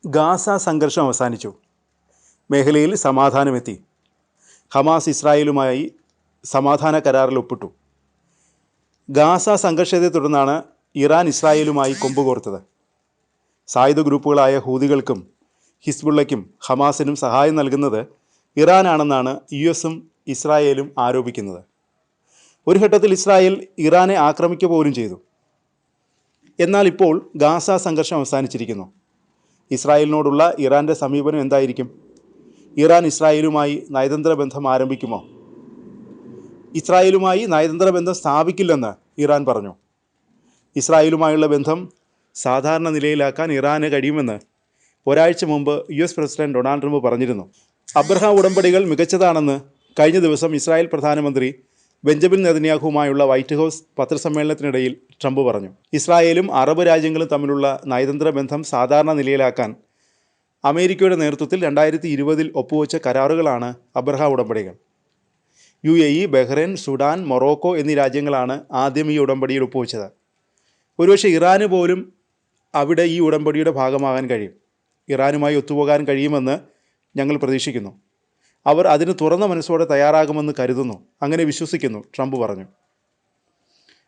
Gaza സംഘർഷം അവസാനിച്ചു. മേഖലയിൽ സമാധാനമെത്തി. ഹമാസ് ഇസ്രായേലുമായി സമാധാന കരാറിൽ ഒപ്പിട്ടു. ഗാസ സംഘർഷത്തെ തുടർന്നാണ് ഇറാൻ ഇസ്രായേലുമായി കൊമ്പുകോർത്തത്. സായുധ ഗ്രൂപ്പുകളായ ഹൂതികൾക്കും ഹിസ്ബുള്ളയ്ക്കും ഹമാസിനും സഹായം നൽകുന്നത് ഇറാനാണെന്നാണ് US-ഉം ഇസ്രായേലും ആരോപിക്കുന്നത്. ഒരു ഘട്ടത്തിൽ ഇസ്രായേൽ ഇറാനെ ആക്രമിക്കുക പോലും ചെയ്തു. എന്നാൽ ഇപ്പോൾ ഗാസ സംഘർഷം അവസാനിച്ചിരിക്കുന്നു. ഇസ്രായേലിനോടുള്ള ഇറാൻ്റെ സമീപനം എന്തായിരിക്കും? ഇറാൻ ഇസ്രായേലുമായി നയതന്ത്ര ബന്ധം ആരംഭിക്കുമോ? ഇസ്രായേലുമായി നയതന്ത്ര ബന്ധം സ്ഥാപിക്കില്ലെന്ന് ഇറാൻ പറഞ്ഞു. ഇസ്രായേലുമായുള്ള ബന്ധം സാധാരണ നിലയിലാക്കാൻ ഇറാന് കഴിയുമെന്ന് ഒരാഴ്ച മുമ്പ് US പ്രസിഡന്റ് ഡൊണാൾഡ് ട്രംപ് പറഞ്ഞിരുന്നു. അബ്രഹാം ഉടമ്പടികൾ മികച്ചതാണെന്ന് കഴിഞ്ഞ ദിവസം ഇസ്രായേൽ പ്രധാനമന്ത്രി ബെഞ്ചമിൻ നെതന്യാഹുവുമായുള്ള വൈറ്റ് ഹൗസ് പത്രസമ്മേളനത്തിനിടയിൽ ട്രംപ് പറഞ്ഞു. ഇസ്രായേലും അറബ് രാജ്യങ്ങളും തമ്മിലുള്ള നയതന്ത്ര ബന്ധം സാധാരണ നിലയിലാക്കാൻ അമേരിക്കയുടെ നേതൃത്വത്തിൽ 2020 ഒപ്പുവെച്ച കരാറുകളാണ് അബ്രഹാം ഉടമ്പടികൾ. UAE, ബഹ്റൈൻ, സുഡാൻ, മൊറോക്കോ എന്നീ രാജ്യങ്ങളാണ് ആദ്യം ഈ ഉടമ്പടിയിൽ ഒപ്പുവെച്ചത്. ഒരുപക്ഷെ ഇറാന് പോലും അവിടെ ഈ ഉടമ്പടിയുടെ ഭാഗമാകാൻ കഴിയും. ഇറാനുമായി ഒത്തുപോകാൻ കഴിയുമെന്ന് ഞങ്ങൾ പ്രതീക്ഷിക്കുന്നു. അവർ അതിന് തുറന്ന മനസ്സോടെ തയ്യാറാകുമെന്ന് കരുതുന്നു, അങ്ങനെ വിശ്വസിക്കുന്നു, ട്രംപ് പറഞ്ഞു.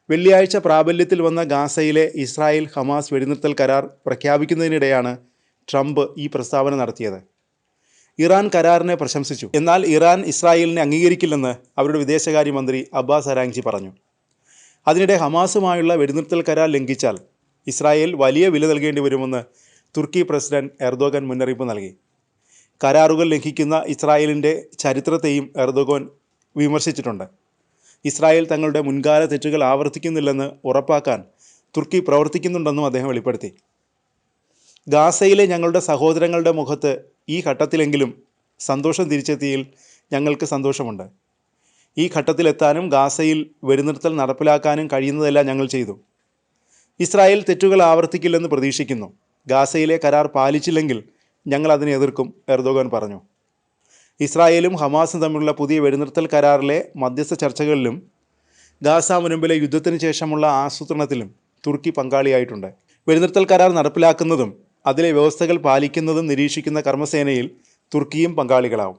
വെള്ളിയാഴ്ച പ്രാബല്യത്തിൽ വന്ന ഗാസയിലെ ഇസ്രായേൽ ഹമാസ് വെടിനിർത്തൽ കരാർ പ്രഖ്യാപിക്കുന്നതിനിടെയാണ് ട്രംപ് ഈ പ്രസ്താവന നടത്തിയത്. ഇറാൻ കരാറിനെ പ്രശംസിച്ചു. എന്നാൽ ഇറാൻ ഇസ്രായേലിനെ അംഗീകരിക്കില്ലെന്ന് അവരുടെ വിദേശകാര്യമന്ത്രി അബ്ബാസ് അരാങ്ചി പറഞ്ഞു. അതിനിടെ ഹമാസുമായുള്ള വെടിനിർത്തൽ കരാർ ലംഘിച്ചാൽ ഇസ്രായേൽ വലിയ വില നൽകേണ്ടി വരുമെന്ന് തുർക്കി പ്രസിഡന്റ് എർദോഗൻ മുന്നറിയിപ്പ് നൽകി. കരാറുകൾ ലംഘിക്കുന്ന ഇസ്രായേലിൻ്റെ ചരിത്രത്തെയും എർദോഗൻ വിമർശിച്ചിട്ടുണ്ട്. ഇസ്രായേൽ തങ്ങളുടെ മുൻകാല തെറ്റുകൾ ആവർത്തിക്കുന്നില്ലെന്ന് ഉറപ്പാക്കാൻ തുർക്കി പ്രവർത്തിക്കുന്നുണ്ടെന്നും അദ്ദേഹം വെളിപ്പെടുത്തി. ഗാസയിലെ ഞങ്ങളുടെ സഹോദരങ്ങളുടെ മുഖത്ത് ഈ ഘട്ടത്തിലെങ്കിലും സന്തോഷം തിരിച്ചെത്തിയതിൽ ഞങ്ങൾക്ക് സന്തോഷമുണ്ട്. ഈ ഘട്ടത്തിലെത്താനും ഗാസയിൽ വെടിനിർത്തൽ നടപ്പിലാക്കാനും കഴിയുന്നതെല്ലാം ഞങ്ങൾ ചെയ്തു. ഇസ്രായേൽ തെറ്റുകൾ ആവർത്തിക്കില്ലെന്ന് പ്രതീക്ഷിക്കുന്നു. ഗാസയിലെ കരാർ പാലിച്ചില്ലെങ്കിൽ ഞങ്ങൾ അതിനെ എതിർക്കും, എർദോഗൻ പറഞ്ഞു. ഇസ്രായേലും ഹമാസും തമ്മിലുള്ള പുതിയ വെടിനിർത്തൽ കരാറിലെ മധ്യസ്ഥ ചർച്ചകളിലും ഗാസ മുനമ്പിലെ യുദ്ധത്തിന് ശേഷമുള്ള ആസൂത്രണത്തിലും തുർക്കി പങ്കാളിയായിട്ടുണ്ട്. വെടിനിർത്തൽ കരാർ നടപ്പിലാക്കുന്നതും അതിലെ വ്യവസ്ഥകൾ പാലിക്കുന്നതും നിരീക്ഷിക്കുന്ന കർമ്മസേനയിൽ തുർക്കിയും പങ്കാളികളാവും.